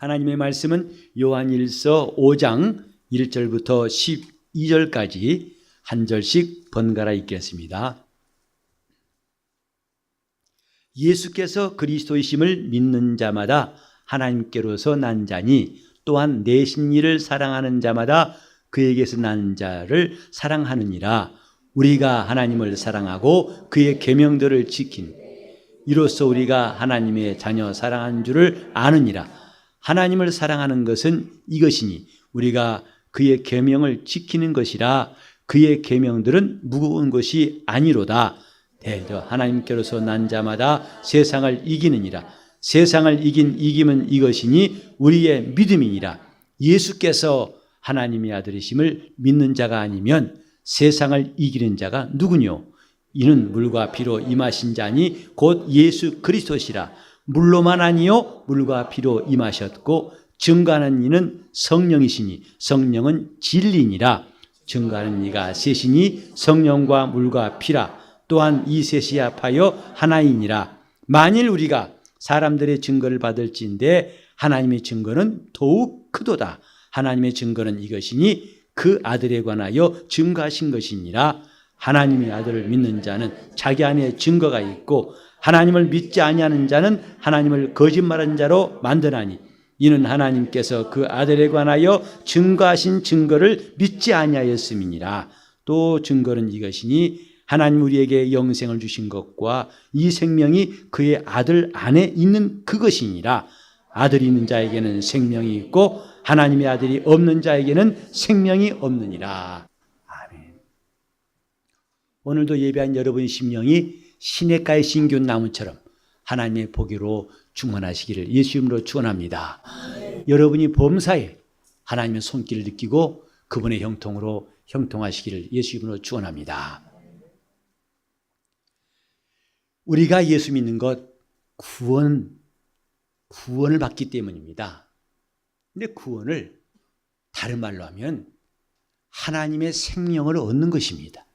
하나님의 말씀은 요한일서 5장 1절부터 12절까지 한 절씩 번갈아 읽겠습니다. 예수께서 그리스도이심을 믿는 자마다 하나님께로서 난 자니 또한 내신 이를 사랑하는 자마다 그에게서 난 자를 사랑하느니라. 우리가 하나님을 사랑하고 그의 계명들을 지킨 이로써 우리가 하나님의 자녀 사랑한 줄을 아느니라. 하나님을 사랑하는 것은 이것이니 우리가 그의 계명을 지키는 것이라. 그의 계명들은 무거운 것이 아니로다. 대저 하나님께로서 난 자마다 세상을 이기느니라. 세상을 이긴 이김은 이것이니 우리의 믿음이니라. 예수께서 하나님의 아들이심을 믿는 자가 아니면 세상을 이기는 자가 누구뇨? 이는 물과 피로 임하신 자니 곧 예수 그리스도시라. 물로만 아니요 물과 피로 임하셨고 증거하는 이는 성령이시니 성령은 진리니라. 증거하는 이가 셋이니 성령과 물과 피라. 또한 이 셋이 합하여 하나이니라. 만일 우리가 사람들의 증거를 받을지인데 하나님의 증거는 더욱 크도다. 하나님의 증거는 이것이니 그 아들에 관하여 증거하신 것이니라. 하나님의 아들을 믿는 자는 자기 안에 증거가 있고 하나님을 믿지 아니하는 자는 하나님을 거짓말한 자로 만드나니 이는 하나님께서 그 아들에 관하여 증거하신 증거를 믿지 아니하였음이니라. 또 증거는 이것이니 하나님 우리에게 영생을 주신 것과 이 생명이 그의 아들 안에 있는 그것이니라. 아들이 있는 자에게는 생명이 있고 하나님의 아들이 없는 자에게는 생명이 없느니라. 아멘. 오늘도 예배한 여러분의 심령이 시냇가의 신기운 나무처럼 하나님의 보기로 충만하시기를 예수 이름으로 축원합니다. 여러분이 범사에 하나님의 손길을 느끼고 그분의 형통으로 형통하시기를 예수 이름으로 축원합니다. 우리가 예수 믿는 것 구원을 받기 때문입니다. 근데 구원을 다른 말로 하면 하나님의 생명을 얻는 것입니다.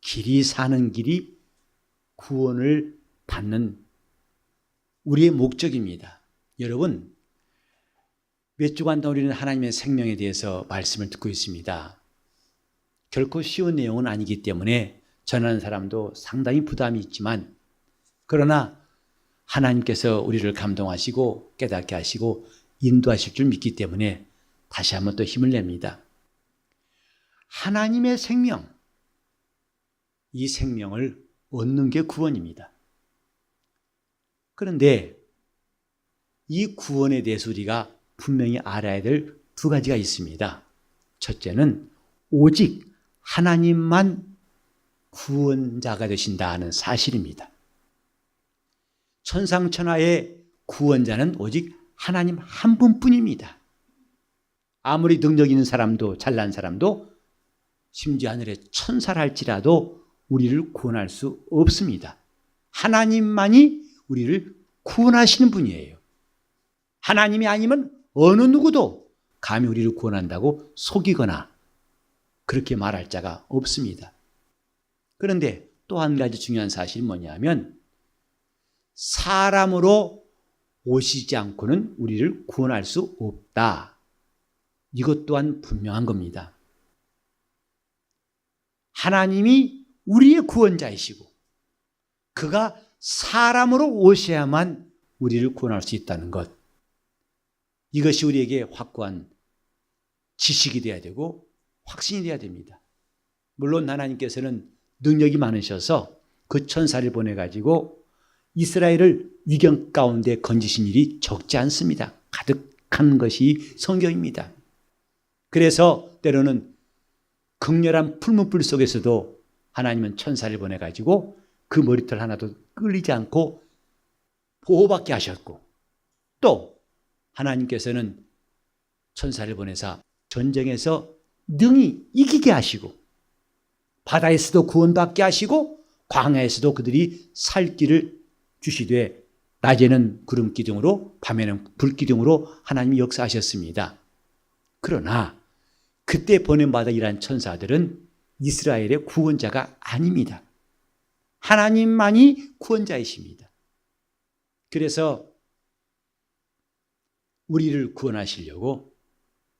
길이 사는 길이 구원을 받는 우리의 목적입니다. 여러분, 몇 주간 동안 우리는 하나님의 생명에 대해서 말씀을 듣고 있습니다. 결코 쉬운 내용은 아니기 때문에 전하는 사람도 상당히 부담이 있지만 그러나 하나님께서 우리를 감동하시고 깨닫게 하시고 인도하실 줄 믿기 때문에 다시 한번 또 힘을 냅니다. 하나님의 생명, 이 생명을 얻는 게 구원입니다. 그런데 이 구원에 대해서 우리가 분명히 알아야 될 두 가지가 있습니다. 첫째는 오직 하나님만 구원자가 되신다는 사실입니다. 천상천하의 구원자는 오직 하나님 한 분뿐입니다. 아무리 능력 있는 사람도 잘난 사람도 심지어 하늘에 천사를 할지라도 우리를 구원할 수 없습니다. 하나님만이 우리를 구원하시는 분이에요. 하나님이 아니면 어느 누구도 감히 우리를 구원한다고 속이거나 그렇게 말할 자가 없습니다. 그런데 또 한 가지 중요한 사실이 뭐냐면 사람으로 오시지 않고는 우리를 구원할 수 없다. 이것 또한 분명한 겁니다. 하나님이 우리의 구원자이시고 그가 사람으로 오셔야만 우리를 구원할 수 있다는 것. 이것이 우리에게 확고한 지식이 되어야 되고 확신이 되어야 됩니다. 물론 하나님께서는 능력이 많으셔서 그 천사를 보내가지고 이스라엘을 위경 가운데 건지신 일이 적지 않습니다. 가득한 것이 성경입니다. 그래서 때로는 극렬한 풀무불 속에서도 하나님은 천사를 보내가지고 그 머리털 하나도 끌리지 않고 보호받게 하셨고 또 하나님께서는 천사를 보내사 전쟁에서 능히 이기게 하시고 바다에서도 구원받게 하시고 광야에서도 그들이 살 길을 주시되 낮에는 구름 기둥으로 밤에는 불 기둥으로 하나님이 역사하셨습니다. 그러나 그때 보냄받아 일한 천사들은 이스라엘의 구원자가 아닙니다. 하나님만이 구원자이십니다. 그래서 우리를 구원하시려고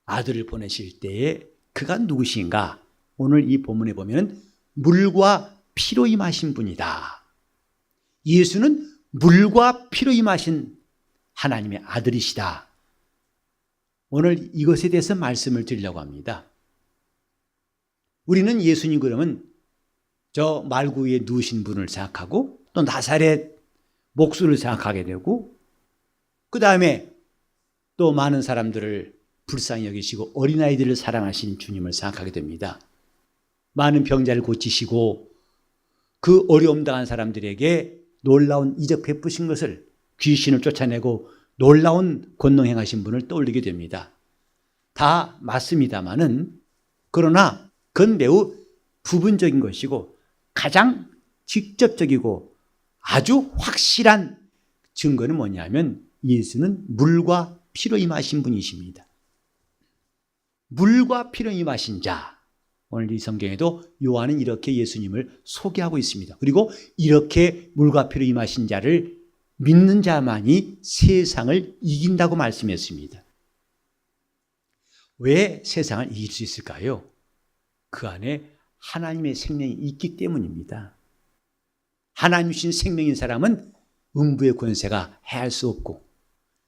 아들을 보내실 때에 그가 누구신가? 오늘 이 본문에 보면 물과 피로 임하신 분이다. 예수는 물과 피로 임하신 하나님의 아들이시다. 오늘 이것에 대해서 말씀을 드리려고 합니다. 우리는 예수님 그러면 저 말구 위에 누우신 분을 생각하고 또 나사렛 목수를 생각하게 되고 그 다음에 또 많은 사람들을 불쌍히 여기시고 어린아이들을 사랑하신 주님을 생각하게 됩니다. 많은 병자를 고치시고 그 어려움 당한 사람들에게 놀라운 이적 베푸신 것을 귀신을 쫓아내고 놀라운 권능 행하신 분을 떠올리게 됩니다. 다 맞습니다마는 그러나 그건 매우 부분적인 것이고 가장 직접적이고 아주 확실한 증거는 뭐냐면 예수는 물과 피로 임하신 분이십니다. 물과 피로 임하신 자. 오늘 이 성경에도 요한은 이렇게 예수님을 소개하고 있습니다. 그리고 이렇게 물과 피로 임하신 자를 믿는 자만이 세상을 이긴다고 말씀했습니다. 왜 세상을 이길 수 있을까요? 그 안에 하나님의 생명이 있기 때문입니다. 하나님 주신 생명인 사람은 음부의 권세가 해할 수 없고,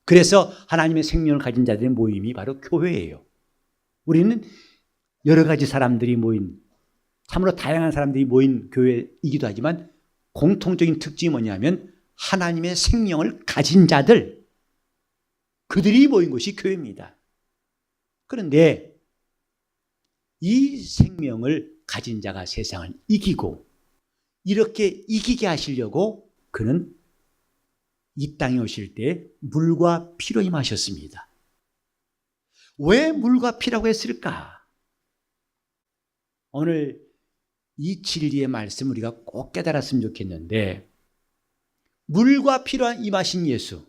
그래서 하나님의 생명을 가진 자들의 모임이 바로 교회예요. 우리는 여러 가지 사람들이 모인, 참으로 다양한 사람들이 모인 교회이기도 하지만 공통적인 특징이 뭐냐면 하나님의 생명을 가진 자들, 그들이 모인 곳이 교회입니다. 그런데 이 생명을 가진 자가 세상을 이기고 이렇게 이기게 하시려고 그는 이 땅에 오실 때 물과 피로 임하셨습니다. 왜 물과 피라고 했을까? 오늘 이 진리의 말씀 우리가 꼭 깨달았으면 좋겠는데, 물과 피로 임하신 예수,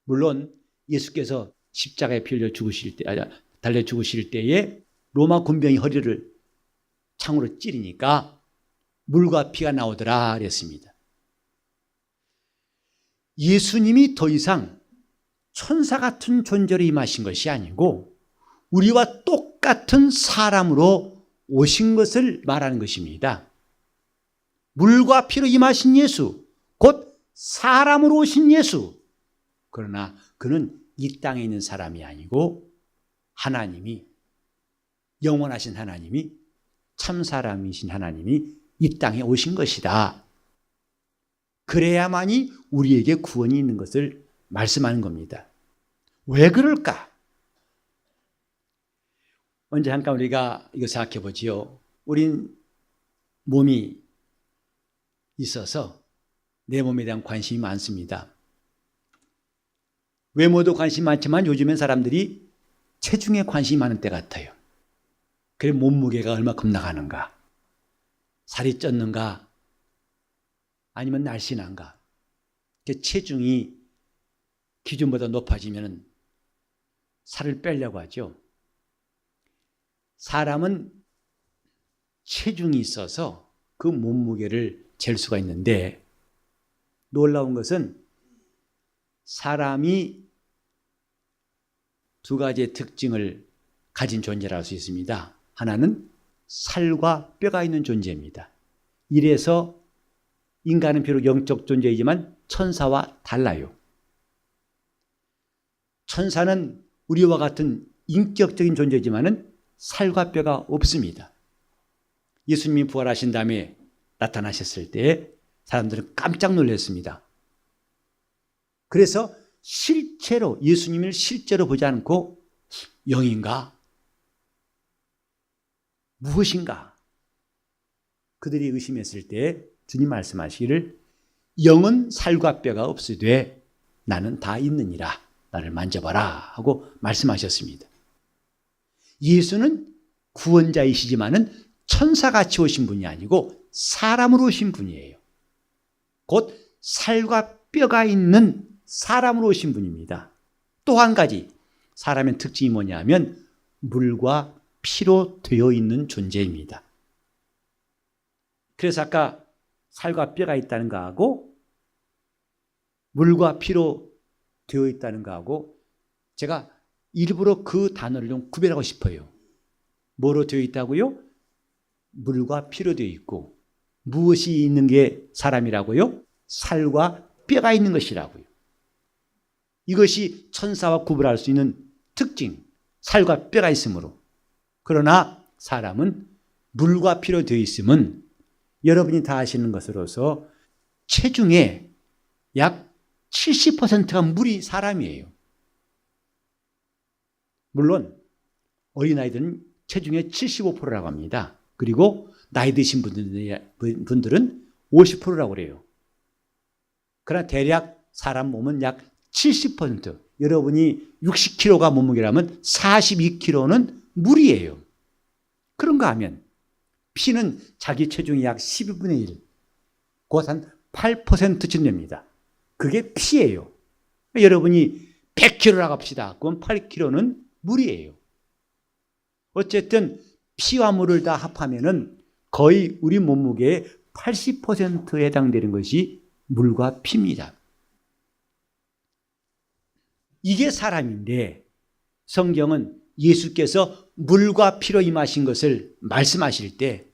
물론 예수께서 십자가에 피 흘려 죽으실 때, 달려 죽으실 때에 로마 군병이 허리를 창으로 찌르니까 물과 피가 나오더라 그랬습니다. 예수님이 더 이상 천사 같은 존재로 임하신 것이 아니고 우리와 똑같은 사람으로 오신 것을 말하는 것입니다. 물과 피로 임하신 예수, 곧 사람으로 오신 예수. 그러나 그는 이 땅에 있는 사람이 아니고 하나님이, 영원하신 하나님이, 참 사람이신 하나님이 이 땅에 오신 것이다. 그래야만이 우리에게 구원이 있는 것을 말씀하는 겁니다. 왜 그럴까? 먼저 잠깐 우리가 이거 생각해 보지요. 우린 몸이 있어서 내 몸에 대한 관심이 많습니다. 외모도 관심이 많지만 요즘엔 사람들이 체중에 관심이 많은 때 같아요. 그래 몸무게가 얼마큼 나가는가, 살이 쪘는가, 아니면 날씬한가. 체중이 기준보다 높아지면 살을 빼려고 하죠. 사람은 체중이 있어서 그 몸무게를 잴 수가 있는데, 놀라운 것은 사람이 두 가지의 특징을 가진 존재라 할 수 있습니다. 하나는 살과 뼈가 있는 존재입니다. 이래서 인간은 비록 영적 존재이지만 천사와 달라요. 천사는 우리와 같은 인격적인 존재지만은 살과 뼈가 없습니다. 예수님이 부활하신 다음에 나타나셨을 때 사람들은 깜짝 놀랐습니다. 그래서 실제로 예수님을 실제로 보지 않고 영인가? 무엇인가? 그들이 의심했을 때 주님 말씀하시기를 영은 살과 뼈가 없으되 나는 다 있느니라. 나를 만져봐라 하고 말씀하셨습니다. 예수는 구원자이시지만은 천사같이 오신 분이 아니고 사람으로 오신 분이에요. 곧 살과 뼈가 있는 사람으로 오신 분입니다. 또 한 가지 사람의 특징이 뭐냐면 물과 피로 되어 있는 존재입니다. 그래서 아까 살과 뼈가 있다는 거하고 물과 피로 되어 있다는 거하고 제가 일부러 그 단어를 좀 구별하고 싶어요. 뭐로 되어 있다고요? 물과 피로 되어 있고, 무엇이 있는 게 사람이라고요? 살과 뼈가 있는 것이라고요. 이것이 천사와 구별할 수 있는 특징, 살과 뼈가 있으므로. 그러나 사람은 물과 피로 되어 있으면 여러분이 다 아시는 것으로서 체중의 약 70%가 물이 사람이에요. 물론 어린아이들은 체중의 75%라고 합니다. 그리고 나이 드신 분들은 50%라고 그래요. 그러나 대략 사람 몸은 약 70%, 여러분이 60kg가 몸무게라면 42kg는 물이에요. 그런가 하면 피는 자기 체중의 약 12분의 1, 곧 한 8%쯤 됩니다. 그게 피예요. 여러분이 100kg라고 합시다. 그럼 8kg는 물이에요. 어쨌든 피와 물을 다 합하면은 거의 우리 몸무게의 80%에 해당되는 것이 물과 피입니다. 이게 사람인데 성경은 예수께서 물과 피로 임하신 것을 말씀하실 때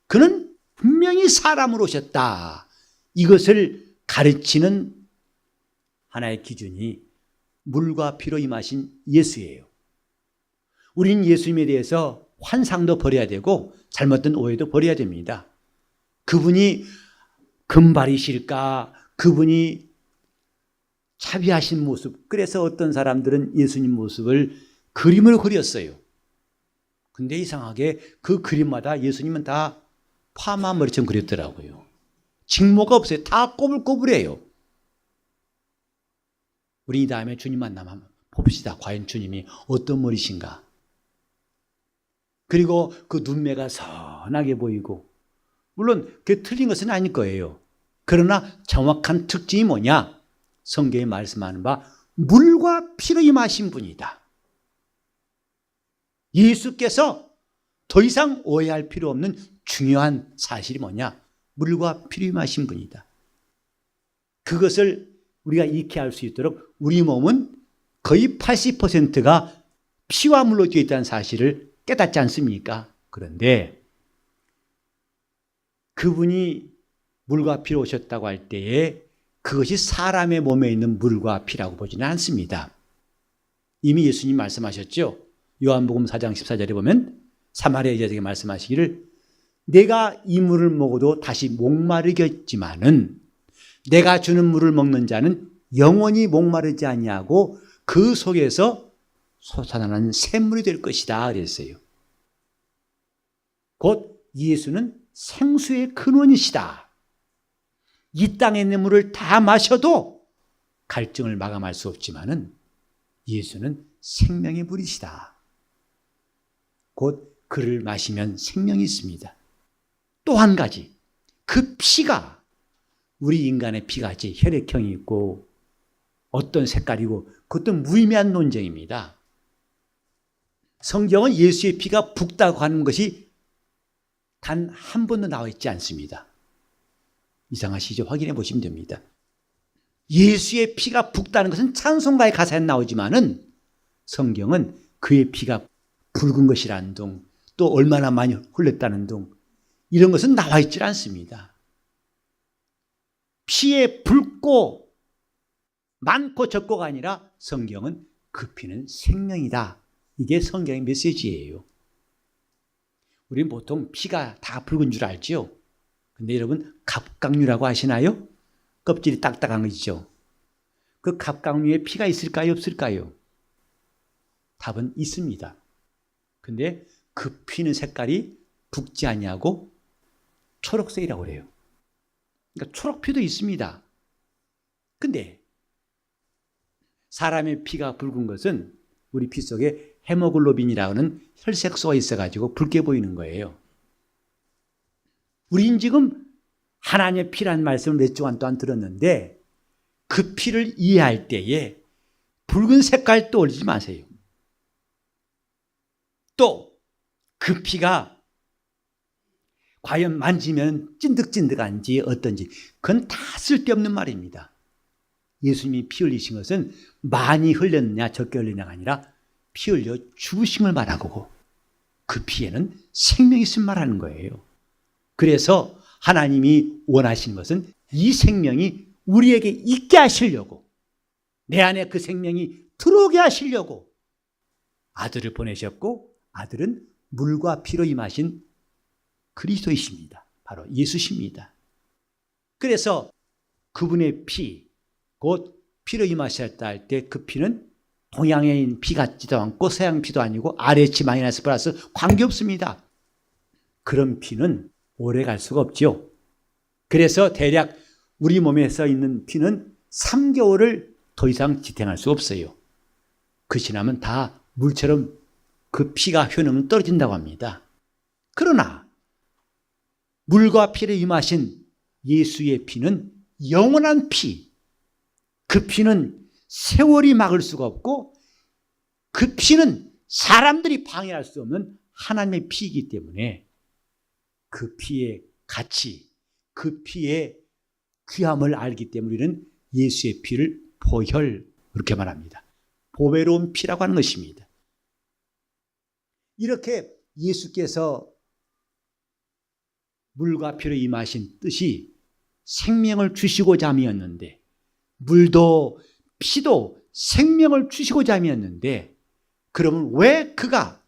그는 분명히 사람으로 오셨다. 이것을 가르치는 하나의 기준이 물과 피로 임하신 예수예요. 우린 예수님에 대해서 환상도 버려야 되고 잘못된 오해도 버려야 됩니다. 그분이 금발이실까? 그분이 차비하신 모습. 그래서 어떤 사람들은 예수님 모습을 그림을 그렸어요. 근데 이상하게 그 그림마다 예수님은 다 파마 머리처럼 그렸더라고요. 직모가 없어요. 다 꼬불꼬불해요. 우리 이 다음에 주님 만나면 봅시다. 과연 주님이 어떤 머리신가. 그리고 그 눈매가 선하게 보이고, 물론 그게 틀린 것은 아닐 거예요. 그러나 정확한 특징이 뭐냐? 성경에 말씀하는 바 물과 피로 임하신 분이다. 예수께서 더 이상 오해할 필요 없는 중요한 사실이 뭐냐? 물과 피로 임하신 분이다. 그것을 우리가 익히 알 수 있도록 우리 몸은 거의 80%가 피와 물로 되어 있다는 사실을 깨닫지 않습니까? 그런데 그분이 물과 피로 오셨다고 할 때에 그것이 사람의 몸에 있는 물과 피라고 보지는 않습니다. 이미 예수님 말씀하셨죠. 요한복음 4장 14절에 보면 사마리아 여자에게 말씀하시기를 내가 이 물을 먹어도 다시 목마르겠지만은 내가 주는 물을 먹는 자는 영원히 목마르지 아니하고 그 속에서 솟아나는 샘물이 될 것이다 그랬어요. 곧 예수는 생수의 근원이시다. 이 땅에 있는 물을 다 마셔도 갈증을 마감할 수 없지만은 예수는 생명의 물이시다. 곧 그를 마시면 생명이 있습니다. 또 한 가지, 그 피가 우리 인간의 피같이 혈액형이 있고 어떤 색깔이고 그것도 무의미한 논쟁입니다. 성경은 예수의 피가 붓다고 하는 것이 단 한 번도 나와 있지 않습니다. 이상하시죠? 확인해 보시면 됩니다. 예수의 피가 붓다는 것은 찬송가의 가사에 나오지만은 성경은 그의 피가 붉은 것이라는 둥, 또 얼마나 많이 흘렸다는 둥, 이런 것은 나와 있지 않습니다. 피에 붉고 많고 적고가 아니라 성경은 그 피는 생명이다. 이게 성경의 메시지예요. 우리는 보통 피가 다 붉은 줄 알죠? 근데 여러분 갑각류라고 아시나요? 껍질이 딱딱한 것이죠. 그 갑각류에 피가 있을까요? 없을까요? 답은 있습니다. 근데 그 피는 색깔이 붉지 아니하고 초록색이라고 그래요. 그러니까 초록피도 있습니다. 근데 사람의 피가 붉은 것은 우리 피 속에 헤모글로빈이라는 혈색소가 있어가지고 붉게 보이는 거예요. 우린 지금 하나님의 피라는 말씀을 몇 주간 동안 들었는데 그 피를 이해할 때에 붉은 색깔 떠올리지 마세요. 또 그 피가 과연 만지면 찐득찐득한지 어떤지 그건 다 쓸데없는 말입니다. 예수님이 피 흘리신 것은 많이 흘렸느냐 적게 흘렸느냐가 아니라 피 흘려 죽으심을 말하고 그 피에는 생명이 있음을 말하는 거예요. 그래서 하나님이 원하시는 것은 이 생명이 우리에게 있게 하시려고, 내 안에 그 생명이 들어오게 하시려고 아들을 보내셨고, 아들은 물과 피로 임하신 그리스도이십니다. 바로 예수십니다. 그래서 그분의 피, 곧 피로 임하셨다 할 때 그 피는 동양인 피 같지도 않고 서양 피도 아니고 RH 마이너스 플러스 관계없습니다. 그런 피는 오래 갈 수가 없죠. 그래서 대략 우리 몸에 써 있는 피는 3개월을 더 이상 지탱할 수 없어요. 그 지나면 다 물처럼 그 피가 효능은 떨어진다고 합니다. 그러나 물과 피를 임하신 예수의 피는 영원한 피, 그 피는 세월이 막을 수가 없고 그 피는 사람들이 방해할 수 없는 하나님의 피이기 때문에 그 피의 가치, 그 피의 귀함을 알기 때문에 우리는 예수의 피를 보혈, 그렇게 말합니다. 보배로운 피라고 하는 것입니다. 이렇게 예수께서 물과 피로 임하신 뜻이 생명을 주시고자 함이었는데, 물도 피도 생명을 주시고자 함이었는데, 그러면 왜 그가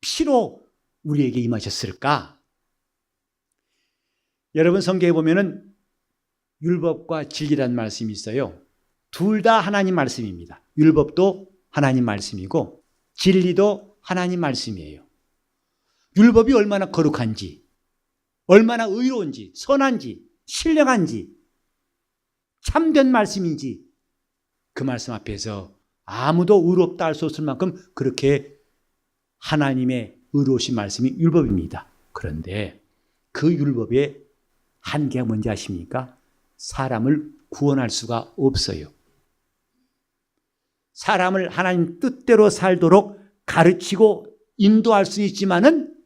피로 우리에게 임하셨을까? 여러분 성경에 보면은 율법과 진리라는 말씀이 있어요. 둘 다 하나님 말씀입니다. 율법도 하나님 말씀이고 진리도 하나님 말씀이에요. 율법이 얼마나 거룩한지, 얼마나 의로운지, 선한지, 신령한지, 참된 말씀인지 그 말씀 앞에서 아무도 의롭다 할 수 없을 만큼 그렇게 하나님의 의로우신 말씀이 율법입니다. 그런데 그 율법의 한계가 뭔지 아십니까? 사람을 구원할 수가 없어요. 사람을 하나님 뜻대로 살도록 가르치고 인도할 수 있지만은,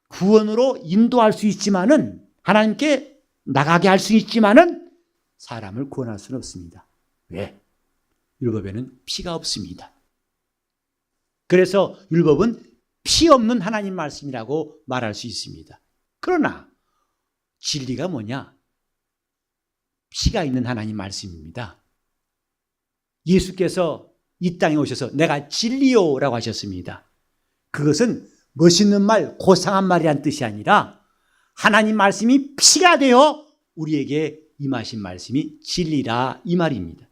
구원으로 인도할 수 있지만은, 하나님께 나가게 할 수 있지만은 사람을 구원할 수는 없습니다. 왜? 율법에는 피가 없습니다. 그래서 율법은 피 없는 하나님 말씀이라고 말할 수 있습니다. 그러나 진리가 뭐냐? 피가 있는 하나님 말씀입니다. 예수께서 이 땅에 오셔서 내가 진리요라고 하셨습니다. 그것은 멋있는 말, 고상한 말이란 뜻이 아니라 하나님 말씀이 피가 되어 우리에게 임하신 말씀이 진리라, 이 말입니다.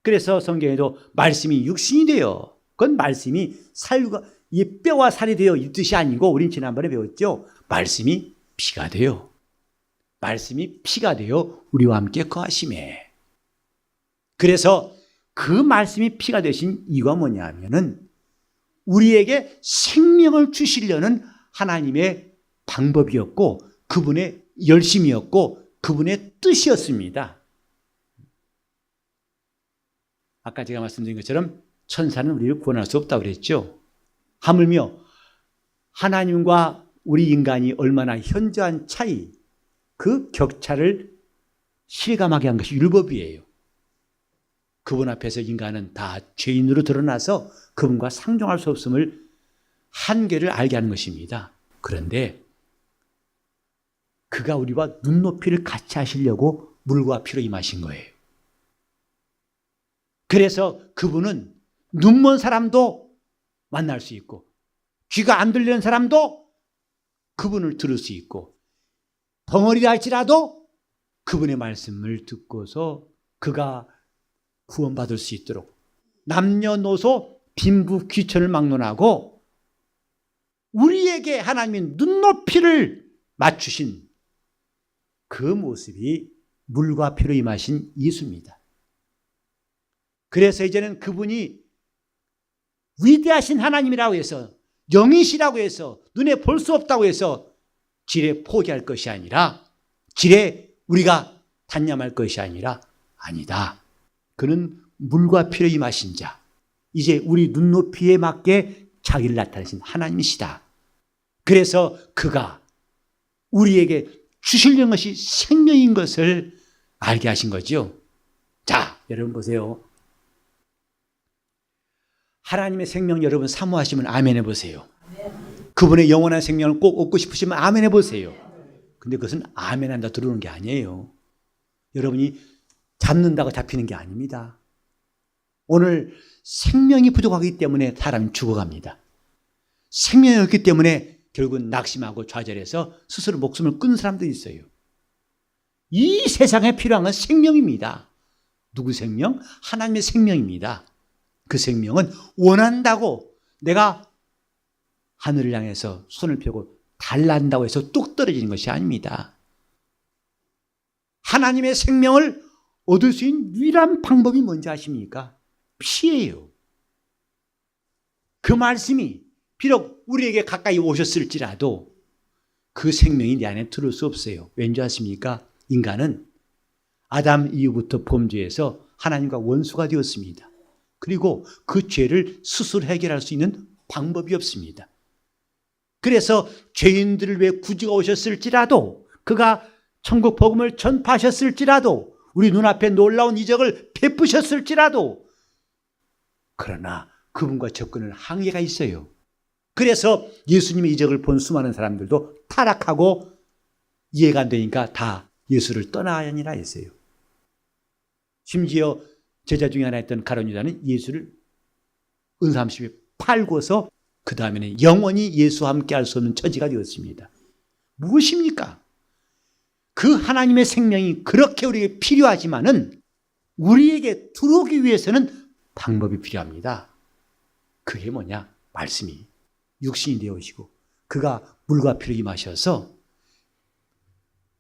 그래서 성경에도 말씀이 육신이 되어, 그건 말씀이 살과 이 뼈와 살이 되어 이 뜻이 아니고, 우린 지난번에 배웠죠. 말씀이 피가 되어, 말씀이 피가 되어 우리와 함께 거하심에. 그래서 그 말씀이 피가 되신 이유가 뭐냐 하면은 우리에게 생명을 주시려는 하나님의 방법이었고, 그분의 열심이었고, 그분의 뜻이었습니다. 아까 제가 말씀드린 것처럼 천사는 우리를 구원할 수 없다고 그랬죠. 하물며 하나님과 우리 인간이 얼마나 현저한 차이, 그 격차를 실감하게 한 것이 율법이에요. 그분 앞에서 인간은 다 죄인으로 드러나서 그분과 상종할 수 없음을, 한계를 알게 하는 것입니다. 그런데 그가 우리와 눈높이를 같이 하시려고 물과 피로 임하신 거예요. 그래서 그분은 눈먼 사람도 만날 수 있고, 귀가 안 들리는 사람도 그분을 들을 수 있고, 벙어리라 할지라도 그분의 말씀을 듣고서 그가 구원받을 수 있도록 남녀노소 빈부 귀천을 막론하고 우리에게 하나님의 눈높이를 맞추신 그 모습이 물과 피로 임하신 예수입니다. 그래서 이제는 그분이 위대하신 하나님이라고 해서, 영이시라고 해서, 눈에 볼 수 없다고 해서 지레 포기할 것이 아니라, 지레 우리가 단념할 것이 아니라, 아니다. 그는 물과 피로 임하신 자, 이제 우리 눈높이에 맞게 자기를 나타내신 하나님이시다. 그래서 그가 우리에게 주시려는 것이 생명인 것을 알게 하신 거죠. 자, 여러분 보세요. 하나님의 생명 여러분 사모하시면 아멘 해보세요. 그분의 영원한 생명을 꼭 얻고 싶으시면 아멘 해보세요. 근데 그것은 아멘 한다 들어오는 게 아니에요. 여러분이 잡는다고 잡히는 게 아닙니다. 오늘 생명이 부족하기 때문에 사람이 죽어갑니다. 생명이 없기 때문에 결국은 낙심하고 좌절해서 스스로 목숨을 끊는 사람도 있어요. 이 세상에 필요한 건 생명입니다. 누구 생명? 하나님의 생명입니다. 그 생명은 원한다고 내가 하늘을 향해서 손을 펴고 달란다고 해서 뚝 떨어지는 것이 아닙니다. 하나님의 생명을 얻을 수 있는 유일한 방법이 뭔지 아십니까? 피예요. 그 말씀이 비록 우리에게 가까이 오셨을지라도 그 생명이 내 안에 들어올 수 없어요. 왠지 아십니까? 인간은 아담 이후부터 범죄해서 하나님과 원수가 되었습니다. 그리고 그 죄를 스스로 해결할 수 있는 방법이 없습니다. 그래서 죄인들을 위해 구주가 오셨을지라도, 그가 천국 복음을 전파하셨을지라도, 우리 눈앞에 놀라운 이적을 베푸셨을지라도, 그러나 그분과 접근을 한계가 있어요. 그래서 예수님의 이적을 본 수많은 사람들도 타락하고 이해가 안 되니까 다 예수를 떠나야 하니라 했어요. 심지어 제자 중에 하나였던 가룟 유다는 예수를 은사 30에 팔고서 그 다음에는 영원히 예수와 함께 할 수 없는 처지가 되었습니다. 무엇입니까? 그 하나님의 생명이 그렇게 우리에게 필요하지만은 우리에게 들어오기 위해서는 방법이 필요합니다. 그게 뭐냐? 말씀이 육신이 되어오시고 그가 물과 피를 임하셔서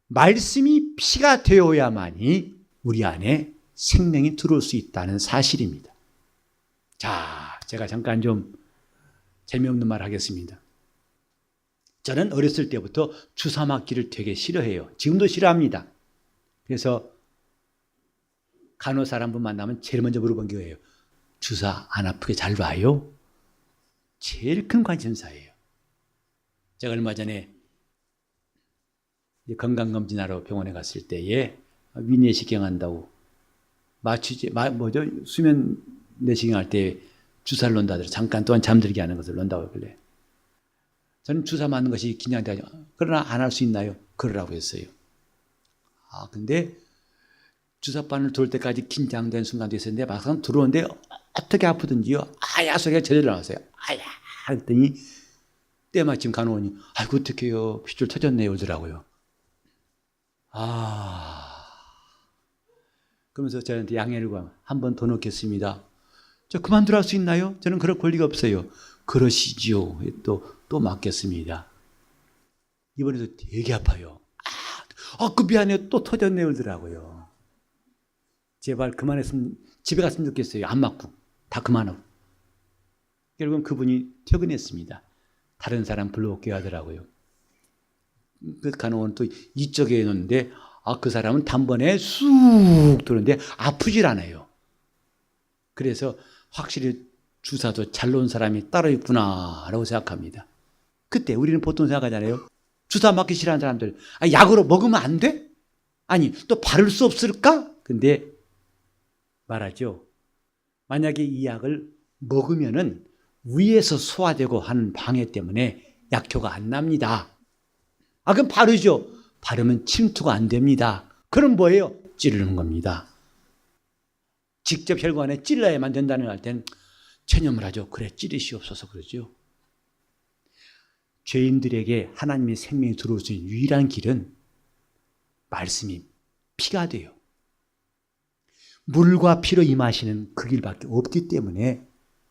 말씀이 피가 되어야만이 우리 안에 생명이 들어올 수 있다는 사실입니다. 자, 제가 잠깐 좀 재미없는 말 하겠습니다. 저는 어렸을 때부터 주사 맞기를 되게 싫어해요. 지금도 싫어합니다. 그래서 간호사 한 분 만나면 제일 먼저 물어본 게 뭐예요? 주사 안 아프게 잘 봐요? 제일 큰 관심사예요. 제가 얼마 전에 건강검진하러 병원에 갔을 때에 위내시경 한다고 수면 내시경 할 때 주사를 놓는다 하더라고요. 잠깐 동안 잠들게 하는 것을 놓는다고 하길래 저는 주사 맞는 것이 긴장되죠. 그러나 안 할 수 있나요? 그러라고 했어요. 근데 주사바늘 돌 때까지 긴장된 순간도 있었는데 막상 들어오는데 어떻게 아프든지요. 아야 소리가 제대로 나왔어요. 아야 했더니 때마침 간호원이 아이고 어떡해요. 핏줄 터졌네요. 그러더라고요. 그러면서 저한테 양해를 구하면 한 번 더 넣겠습니다. 저 그만두라 할 수 있나요? 저는 그럴 권리가 없어요. 그러시지요. 또 맞겠습니다. 이번에도 되게 아파요. 그 미안해요. 또 터졌네요. 그러더라고요. 제발 그만했으면 집에 갔으면 좋겠어요. 안 맞고 다 그만하고. 결국은 그분이 퇴근했습니다. 다른 사람 불러올게 하더라고요. 그 간호원 또 이쪽에 있는데 그 사람은 단번에 쑥 도는데 아프질 않아요. 그래서 확실히 주사도 잘 놓은 사람이 따로 있구나라고 생각합니다. 그때 우리는 보통 생각하잖아요. 주사 맞기 싫어하는 사람들 약으로 먹으면 안 돼? 아니 또 바를 수 없을까? 근데 말하죠. 만약에 이 약을 먹으면은 위에서 소화되고 하는 방해 때문에 약효가 안 납니다. 그럼 바르죠. 바르면 침투가 안 됩니다. 그럼 뭐예요? 찌르는 겁니다. 직접 혈관에 찔러야만 된다는 할 땐 체념을 하죠. 그래 찌르시옵소서 그러죠. 죄인들에게 하나님의 생명이 들어올 수 있는 유일한 길은 말씀이 피가 돼요. 물과 피로 임하시는 그 길밖에 없기 때문에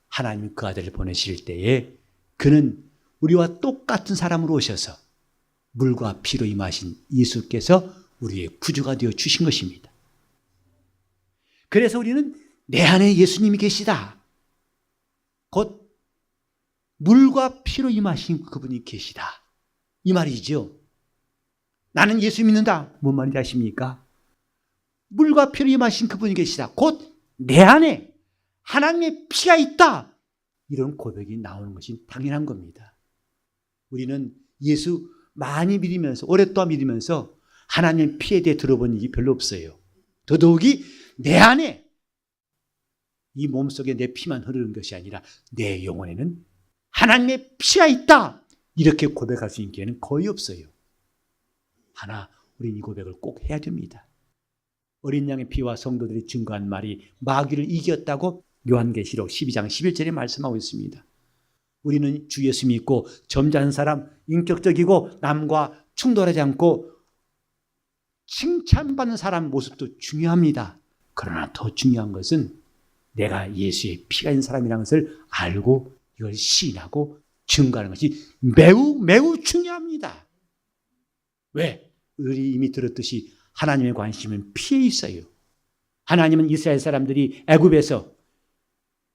하나님이 그 아들을 보내실 때에 그는 우리와 똑같은 사람으로 오셔서 물과 피로 임하신 예수께서 우리의 구주가 되어 주신 것입니다. 그래서 우리는 내 안에 예수님이 계시다. 곧 물과 피로 임하신 그분이 계시다. 이 말이죠. 나는 예수 믿는다. 뭔 말인지 아십니까? 물과 피로 임하신 그분이 계시다. 곧 내 안에 하나님의 피가 있다. 이런 고백이 나오는 것이 당연한 겁니다. 우리는 예수 많이 믿으면서 오랫동안 믿으면서 하나님의 피에 대해 들어본 일이 별로 없어요. 더더욱이 내 안에 이 몸속에 내 피만 흐르는 것이 아니라 내 영혼에는 하나님의 피가 있다. 이렇게 고백할 수 있는 기회는 거의 없어요. 하나, 우리는 이 고백을 꼭 해야 됩니다. 어린 양의 피와 성도들이 증거한 말이 마귀를 이겼다고 요한계시록 12장 11절에 말씀하고 있습니다. 우리는 주 예수 믿고 점잖은 사람, 인격적이고 남과 충돌하지 않고 칭찬받는 사람 모습도 중요합니다. 그러나 더 중요한 것은 내가 예수의 피가 있는 사람이라는 것을 알고 이걸 시인하고 증거하는 것이 매우 중요합니다. 왜? 우리 이미 들었듯이 하나님의 관심은 피에 있어요. 하나님은 이스라엘 사람들이 애굽에서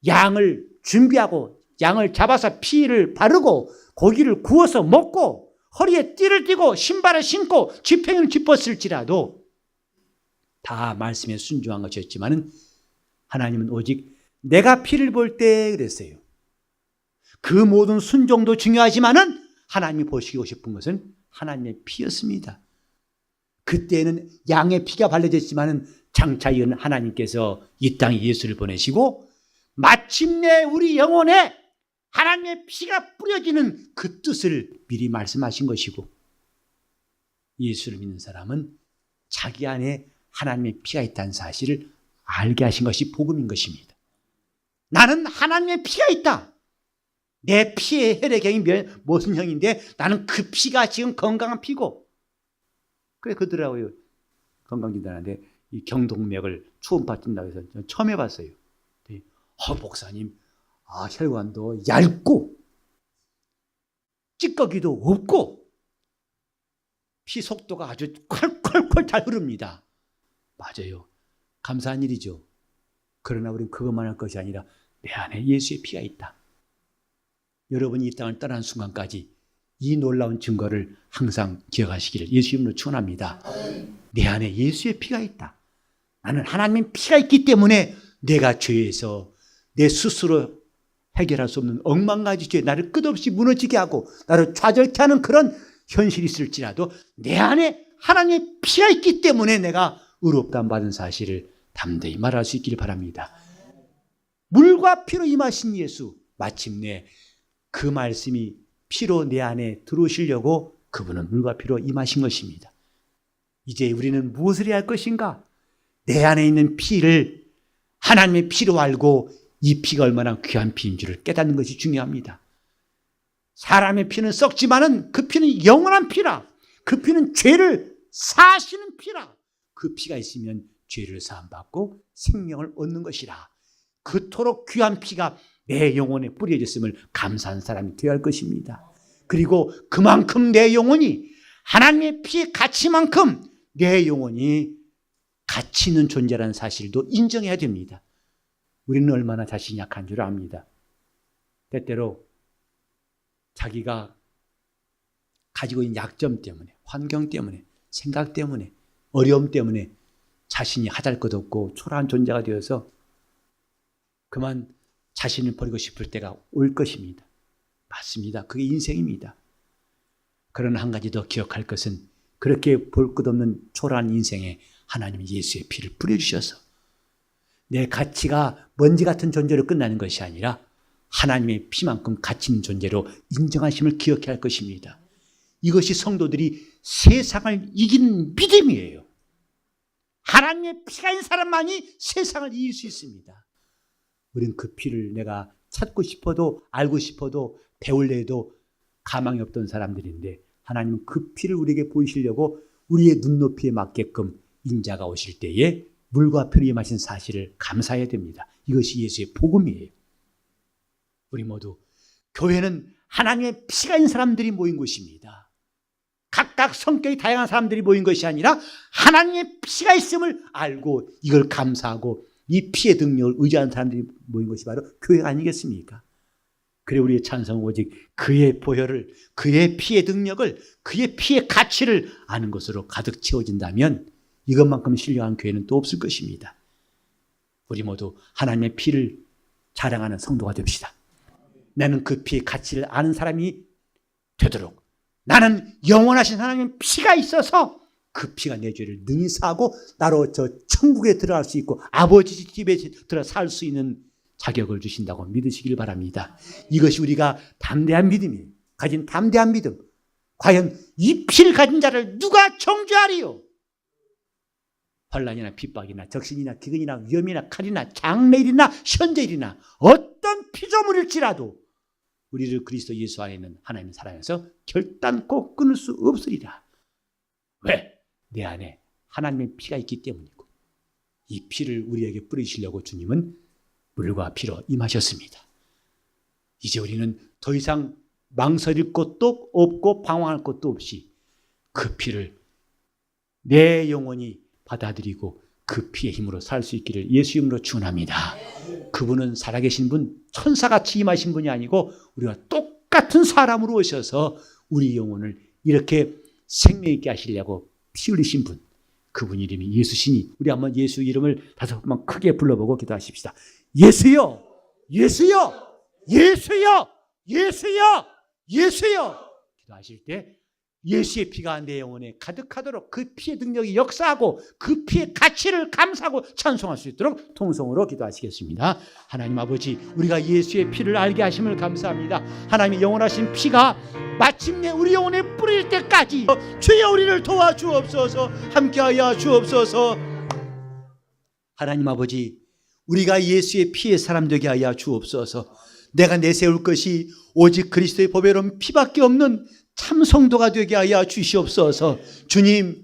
양을 준비하고 양을 잡아서 피를 바르고 고기를 구워서 먹고 허리에 띠를 띠고 신발을 신고 지팡이를 짚었을지라도 다 말씀에 순종한 것이었지만은 하나님은 오직 내가 피를 볼 때 그랬어요. 그 모든 순종도 중요하지만은 하나님이 보시고 싶은 것은 하나님의 피였습니다. 그때는 양의 피가 발려졌지만은 장차 이은 하나님께서 이 땅에 예수를 보내시고 마침내 우리 영혼에 하나님의 피가 뿌려지는 그 뜻을 미리 말씀하신 것이고, 예수를 믿는 사람은 자기 안에 하나님의 피가 있다는 사실을 알게 하신 것이 복음인 것입니다. 나는 하나님의 피가 있다. 내 피의 혈액형이 무슨 형인데 나는 그 피가 지금 건강한 피고. 그래 그러더라고요. 건강진단하는데 이 경동맥을 초음파 뜬다고 해서 처음 해봤어요. 목사님, 혈관도 얇고 찌꺼기도 없고 피 속도가 아주 콸콸콸 잘 흐릅니다. 맞아요. 감사한 일이죠. 그러나 우리는 그것만 할 것이 아니라 내 안에 예수의 피가 있다. 여러분이 이 땅을 떠나는 순간까지 이 놀라운 증거를 항상 기억하시기를 예수 이름으로 축원합니다. 내 안에 예수의 피가 있다. 나는 하나님의 피가 있기 때문에 내가 죄에서 내 스스로 해결할 수 없는 억만가지 죄, 나를 끝없이 무너지게 하고 나를 좌절케 하는 그런 현실이 있을지라도 내 안에 하나님의 피가 있기 때문에 내가 의롭다함 받은 사실을 담대히 말할 수 있기를 바랍니다. 물과 피로 임하신 예수, 마침내 그 말씀이 피로 내 안에 들어오시려고 그분은 물과 피로 임하신 것입니다. 이제 우리는 무엇을 해야 할 것인가? 내 안에 있는 피를 하나님의 피로 알고 이 피가 얼마나 귀한 피인 줄을 깨닫는 것이 중요합니다. 사람의 피는 썩지만은 그 피는 영원한 피라. 그 피는 죄를 사하시는 피라. 그 피가 있으면 죄를 사함받고 생명을 얻는 것이라. 그토록 귀한 피가 내 영혼에 뿌려졌음을 감사한 사람이 되어야 할 것입니다. 그리고 그만큼 내 영혼이 하나님의 피의 가치만큼 내 영혼이 가치 있는 존재라는 사실도 인정해야 됩니다. 우리는 얼마나 자신이 약한 줄 압니다. 때때로 자기가 가지고 있는 약점 때문에, 환경 때문에, 생각 때문에, 어려움 때문에 자신이 하잘것없고 초라한 존재가 되어서 그만 자신을 버리고 싶을 때가 올 것입니다. 맞습니다. 그게 인생입니다. 그러나 한 가지 더 기억할 것은 그렇게 볼 것 없는 초라한 인생에 하나님은 예수의 피를 뿌려주셔서 내 가치가 먼지 같은 존재로 끝나는 것이 아니라 하나님의 피만큼 가치 있는 존재로 인정하심을 기억해야 할 것입니다. 이것이 성도들이 세상을 이기는 믿음이에요. 하나님의 피가 있는 사람만이 세상을 이길 수 있습니다. 우린 그 피를 내가 찾고 싶어도 알고 싶어도 배울려 해도 가망이 없던 사람들인데 하나님은 그 피를 우리에게 보이시려고 우리의 눈높이에 맞게끔 인자가 오실 때에 물과 피로 임하신 사실을 감사해야 됩니다. 이것이 예수의 복음이에요. 우리 모두 교회는 하나님의 피가 있는 사람들이 모인 곳입니다. 각각 성격이 다양한 사람들이 모인 것이 아니라 하나님의 피가 있음을 알고 이걸 감사하고 이 피의 능력을 의지하는 사람들이 모인 것이 바로 교회가 아니겠습니까? 그래 우리의 찬성은 오직 그의 보혈을, 그의 피의 능력을, 그의 피의 가치를 아는 것으로 가득 채워진다면 이것만큼 신령한 교회는 또 없을 것입니다. 우리 모두 하나님의 피를 자랑하는 성도가 됩시다. 나는 그 피의 가치를 아는 사람이 되도록 나는 영원하신 하나님의 피가 있어서 그 피가 내 죄를 능히 사하고 나로 저 천국에 들어갈 수 있고 아버지 집에 들어 살 수 있는 자격을 주신다고 믿으시길 바랍니다. 이것이 우리가 담대한 믿음이에요. 가진 담대한 믿음. 과연 이 피를 가진 자를 누가 정죄하리요? 환난이나 핍박이나 적신이나 기근이나 위험이나 칼이나 장래일이나 현재일이나 어떤 피조물일지라도 우리를 그리스도 예수 안에 있는 하나님의 사랑에서 결단코 끊을 수 없으리라. 왜? 내 안에 하나님의 피가 있기 때문이고 이 피를 우리에게 뿌리시려고 주님은 물과 피로 임하셨습니다. 이제 우리는 더 이상 망설일 것도 없고 방황할 것도 없이 그 피를 내 영혼이 받아들이고 그 피의 힘으로 살 수 있기를 예수 이름으로 축원합니다. 그분은 살아계신 분, 천사같이 임하신 분이 아니고 우리가 똑같은 사람으로 오셔서 우리 영혼을 이렇게 생명 있게 하시려고 피 흘리신 분, 그분 이름이 예수시니 우리 한번 예수 이름을 5번 크게 불러보고 기도하십시다. 예수여, 예수여, 예수여, 예수여, 예수여. 기도하실 때 예수의 피가 내 영혼에 가득하도록 그 피의 능력이 역사하고 그 피의 가치를 감사하고 찬송할 수 있도록 통성으로 기도하시겠습니다. 하나님 아버지, 우리가 예수의 피를 알게 하심을 감사합니다. 하나님의 영원하신 피가 마침내 우리 영혼에 뿌릴 때까지 주여 우리를 도와주옵소서. 함께하여 주옵소서. 하나님 아버지, 우리가 예수의 피의 사람 되게 하여 주옵소서. 내가 내세울 것이 오직 그리스도의 보배로운 피밖에 없는 참 성도가 되게 하여 주시옵소서. 주님,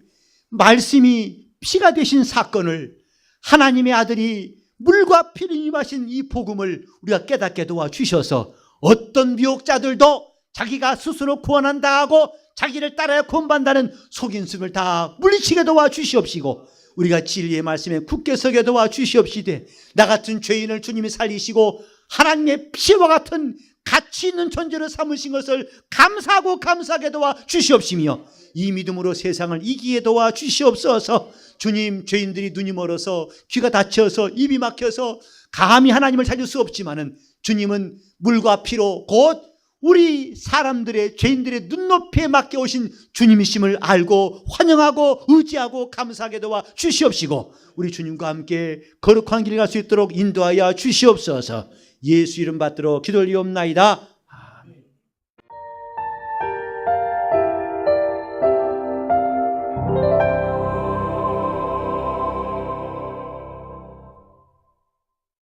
말씀이 피가 되신 사건을, 하나님의 아들이 물과 피를 임하신 이 복음을 우리가 깨닫게 도와주셔서 어떤 미혹자들도 자기가 스스로 구원한다 하고 자기를 따라야 구원받는다는 속임수를 다 물리치게 도와주시옵시고 우리가 진리의 말씀에 굳게 서게 도와주시옵시되 나 같은 죄인을 주님이 살리시고 하나님의 피와 같은 가치 있는 존재로 삼으신 것을 감사하고 감사하게 도와주시옵시며 이 믿음으로 세상을 이기게 도와주시옵소서. 주님, 죄인들이 눈이 멀어서 귀가 닫혀서 입이 막혀서 감히 하나님을 찾을 수 없지만은 주님은 물과 피로 곧 우리 사람들의 죄인들의 눈높이에 맡겨 오신 주님이심을 알고 환영하고 의지하고 감사하게 도와주시옵시고 우리 주님과 함께 거룩한 길 갈 수 있도록 인도하여 주시옵소서. 예수 이름 받들어 기도 올리옵나이다.